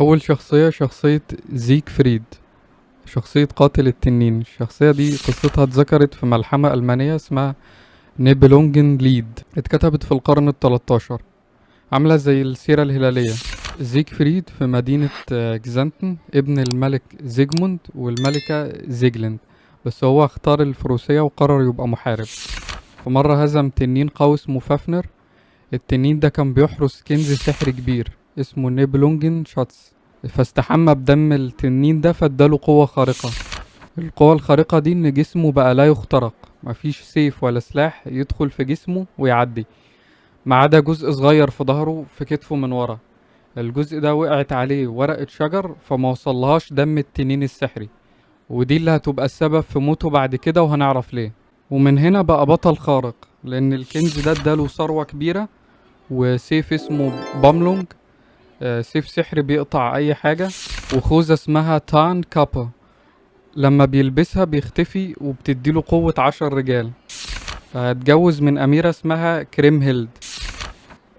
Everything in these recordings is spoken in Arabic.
أول شخصية شخصية زيك فريد، شخصية قاتل التنين. الشخصية دي قصتها اتذكرت في ملحمة ألمانية اسمها نيبلونجن ليد، اتكتبت في القرن التلتاشر، عاملة زي السيرة الهلالية. زيك فريد في مدينة جزانتن، ابن الملك زيجموند والملكة زيجلند، بس هو اختار الفروسية وقرر يبقى محارب. فمرة هزم تنين قوي اسمه فافنر. التنين ده كان بيحرس كنز سحري كبير اسمه نيبلونجن شاتس، فاستحمى بدم التنين ده فاداله قوة خارقة. القوة الخارقة دي ان جسمه بقى لا يخترق، مفيش سيف ولا سلاح يدخل في جسمه ويعدي، ما عدا جزء صغير في ظهره في كتفه من ورا. الجزء ده وقعت عليه ورقة شجر فما وصلهاش دم التنين السحري، ودي اللي هتبقى السبب في موته بعد كده، وهنعرف ليه. ومن هنا بقى بطل خارق، لان الكنز ده اداله ثروة كبيرة وسيف اسمه باملونج، سيف سحري بيقطع اي حاجة، وخوذة اسمها تان كابا لما بيلبسها بيختفي وبتديله قوة 10 رجال. فاتجوز من أميرة اسمها كريم هيلد،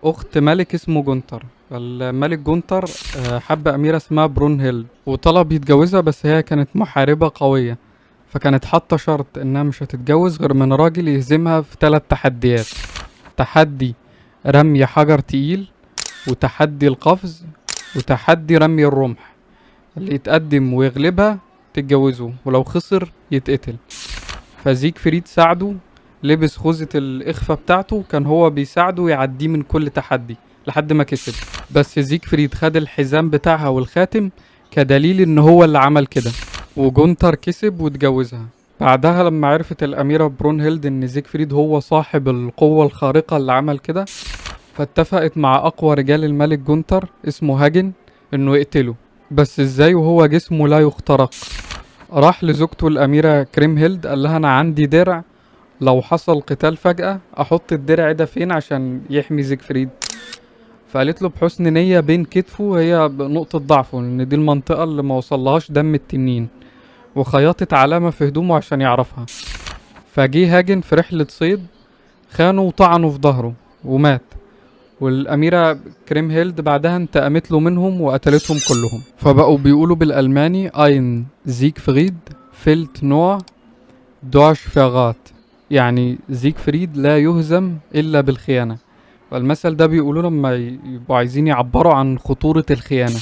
أخت ملك اسمه جونتر. الملك جونتر حب أميرة اسمها برون هيلد وطلب يتجوزها، بس هي كانت محاربة قوية، فكانت حاطة شرط إنها مش هتتجوز غير من راجل يهزمها في 3 تحديات: تحدي رمي حجر تقيل، وتحدي القفز، وتحدي رمي الرمح. اللي يتقدم ويغلبها تتجوزه، ولو خسر يتقتل. فزيك فريد ساعده، لبس خوذة الإخفاء بتاعته، كان هو بيساعده يعديه من كل تحدي لحد ما كسب. بس زيك فريد خد الحزام بتاعها والخاتم كدليل ان هو اللي عمل كده، وجونتر كسب واتجوزها. بعدها لما عرفت الأميرة برونهيلد ان زيك فريد هو صاحب القوة الخارقة اللي عمل كده، فاتفقت مع أقوى رجال الملك جونتر اسمه هاجن انه يقتله. بس ازاي وهو جسمه لا يخترق؟ راح لزوجته الأميرة كريم هيلد قال لها أنا عندي درع، لو حصل قتال فجأة أحط الدرع ده فين عشان يحمي زيجفريد؟ فقالت له بحسن نية بين كتفه، هي نقطة ضعفه لأن دي المنطقة اللي ما وصلهاش دم التنين، وخيطت علامة في هدومه عشان يعرفها. فجه هاجن في رحلة صيد، خانه وطعنه في ظهره ومات. والأميرة كريم هيلد بعدها انتقمت له منهم وقتلتهم كلهم. فبقوا بيقولوا بالألماني اين زيك فريد فيلت نوع دوش فيغات، يعني زيك فريد لا يهزم إلا بالخيانة. والمثل ده بيقولوا لما يبقوا عايزين يعبروا عن خطورة الخيانة.